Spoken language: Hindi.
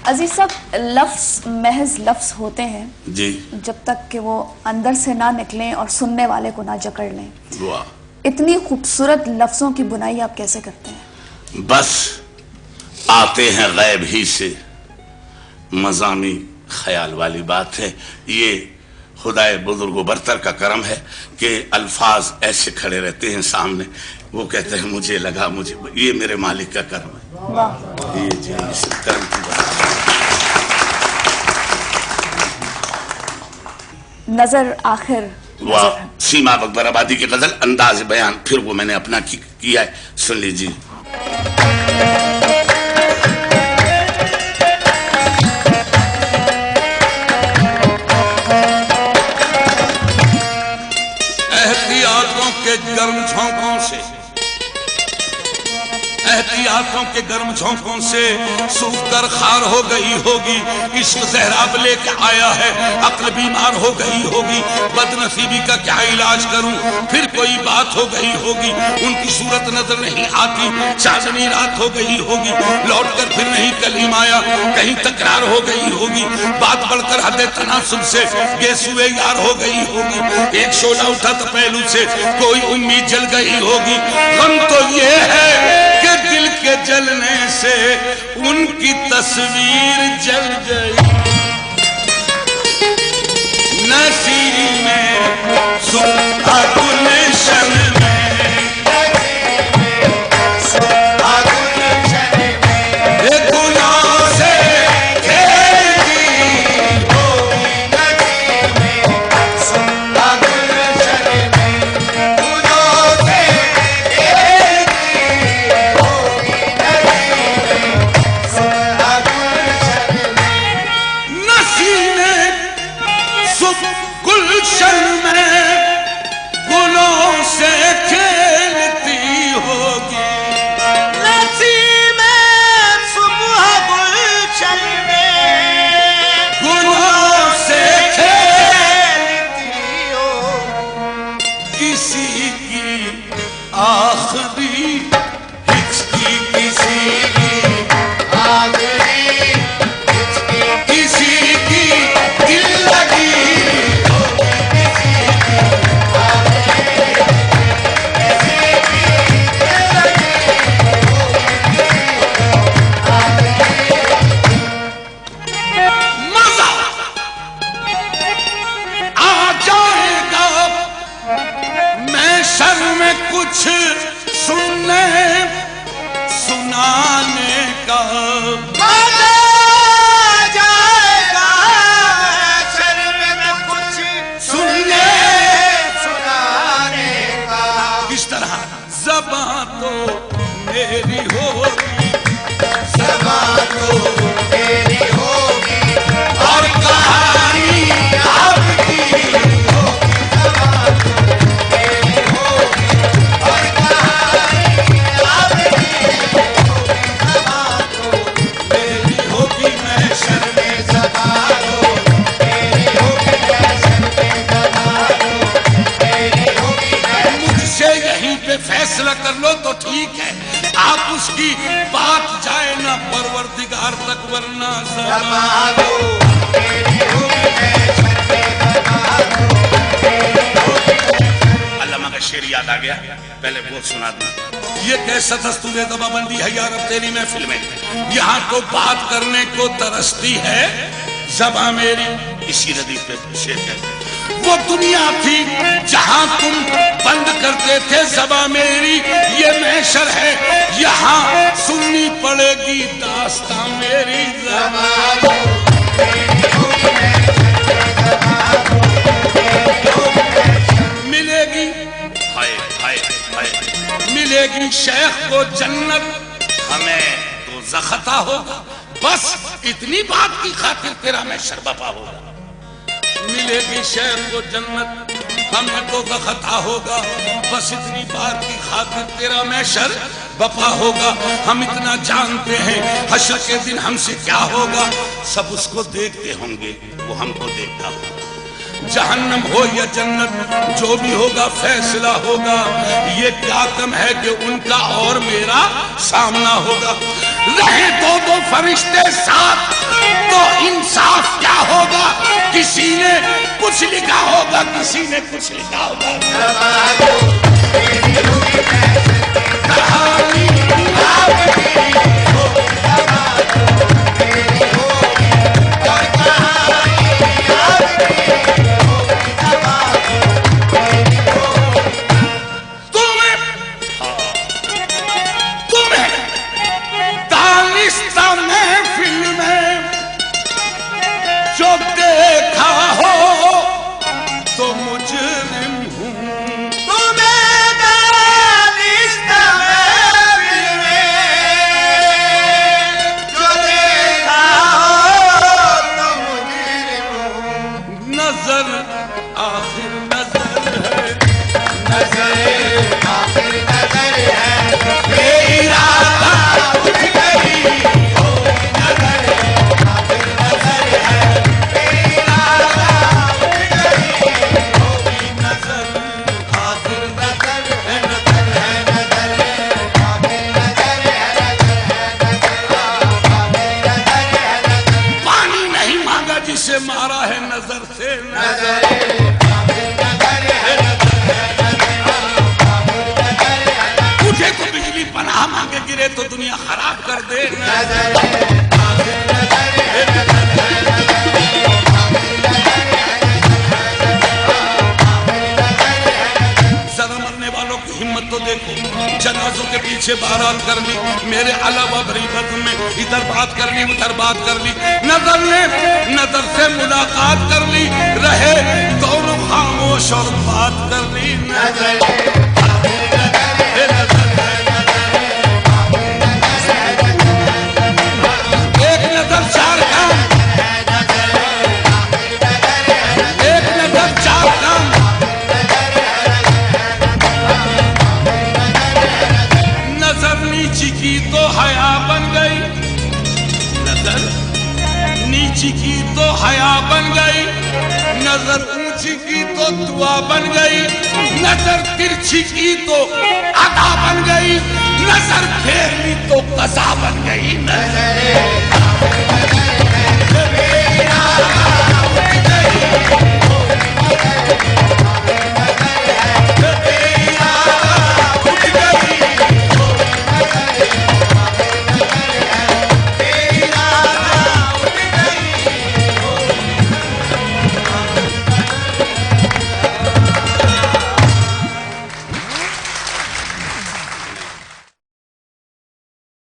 अजीज साहब, लफ्ज महज लफ्ज होते हैं जी, जब तक कि वो अंदर से ना निकलें और सुनने वाले को ना जकड़ लें। वाह, इतनी खूबसूरत लफ्जों की बुनाई आप कैसे करते हैं? बस आते हैं गैब ही से, मज़ामी ख्याल वाली बात है। ये खुदाए बुजुर्गो बरतर का करम है कि अल्फाज ऐसे खड़े रहते हैं सामने, वो कहते हैं मुझे लगा, मुझे, ये मेरे मालिक का करम है। वाह, ये जी इस करम की बात। नजर आखिर वाह, सीमा अकबर आबादी की गजल अंदाज बयान, फिर वो मैंने अपना किया है, सुन लीजिए। एहतियातों के गर्म झोंकों से, एहतियातों के गर्म झोंकों से सूख कर खार हो गई होगी। इश्क जहराब लेके आया है, अक्ल बीमार हो गई होगी। बदनसीबी का क्या इलाज करूं, फिर कोई बात हो गई होगी। उनकी सूरत नजर नहीं आती, चांदनी रात हो गई होगी। लौट कर फिर नहीं कलीम आया, कहीं तकरार हो गई होगी। बात बढ़कर हद तनासुब से गेसुए यार हो गई होगी। एक शोला उठा तो पहलू से कोई उम्मीद जल गई होगी। गम तो ये है कि दिल के जलने से उनकी तस्वीर जल गई। नसीब में सुबह गुलशन में, गुनाह से खेलती होगी। नसीब में सुबह गुलशन में, गुनाह से गुलशन में गुलों से खेलती होगी। नसीब में सुबह गुलशन में गुलों से खेलती हो। किसी की आखिरी हिचकी, किसी की आखिरी किसी की दिल लगी। कुछ सुनने सुनाने का मजा जाएगा। शर्म में कुछ सुनने सुनाने का। किस तरह ज़बां तो मेरी होगी, ज़बां तो मेरी होगी और कहानी आपकी होगी। ज़बां तो मेरी होगी और कहानी आपकी होगी। ज़बां तो मेरी होगी, मैं शर्मे ज़बां तो मेरी होगी। मैं शर्मे ज़बां तो मेरी होगी। मुझसे यहीं पे फैसला कर लो तो ठीक है, आप उसकी बात जाए ना परवरदिगार तक, वरना ज़बां तो मेरी होगी। मैं शर्मे ज़बां तो मेरी होगी। अल्लामा का शेर याद आ गया, पहले वो सुना दूं। ये कैसा दस्तूर दबाबंदी है यार अब तेरी महफिल में। यहाँ तो बात करने को तरसती है ज़बां मेरी। इसी नदी पे शेर कहते हैं, वो दुनिया थी जहां तुम बंद करते थे ज़बां मेरी। ये महशर है, यहाँ सुननी पड़ेगी दास्तां मेरी। ज़बां तो मेरी होगी। मैं शर्मे ज़बां तो मेरी होगी। मिलेगी, हाय हाय हाय, मिलेगी शेख को जन्नत, हमें तो ज़ख़ता होगा। बस इतनी बात की खातिर तेरा महशर बपा होगा। मिलेगी शेख को जन्नत, हमें तो ज़ख़ता होगा। बस इतनी बात की खातिर तेरा महशर बपा होगा। हम इतना जानते हैं हश्र के दिन हमसे क्या होगा। सब उसको देखते होंगे, वो हमको देखता होगा। जहन्नम हो या जन्नत, जो भी होगा फैसला होगा। ये क्या कम है कि उनका और मेरा सामना होगा। रहे दो दो फरिश्ते साथ, कुछ लिखा होगा, किसी ने कुछ लिखा होगा। नवाजो तेरी होगी फैशन पे कहानी आपकी होगी, नवाजो तेरी होगी और कहानी आपकी होगी, नवाजो तेरी होगी। तुम्हें दानिस्ता महफिल में जो देखा हो तो मुजरिम हूँ। तुम्हें दानिस्ता महफिल में जो देखा हो तो मुजरिम हूँ। नजर आखिर नजर है, नजर आखिर नजर है, ये इरादा उठ गई होगी नजर आखिर नजर है, इरादा उठ गई होगी नजर आखिर नजर है, नजर है, नजर है आखिर नजर है, नजर है, नजर आखिर नजर है, नजर पानी नहीं मांगा जिसे मारा है नजर से। नजर आखिर नजर है, नजर है, नजर आखिर नजर है, उठे तो बिजली पनाह मांगे, गिरे तो दुनिया खराब कर दे। नजर है आखिर नजर है, नजर है, नजर आखिर नजर है, जरा मरने वालों की हिम्मत तो देखो, जनाजों के पीछे बारात कर ली, मेरे अलावा भरी बज़्म में इधर बात कर ली उधर बात कर ली, नजर ने नजर से मुलाकात कर ली, रहे दोनों खामोश और बात कर ली। नजर है आखिर नजर है, नजर है, एक नजर चार काम, एक नजर चार काम। नजर नीची की तो हया बन गई, नजर नीची की तो हया बन गई, नजर ऊंची की तो दुआ बन गई, नजर तिरछी की तो अदा बन गई, नजर फेर ली तो कज़ा बन गई। नजर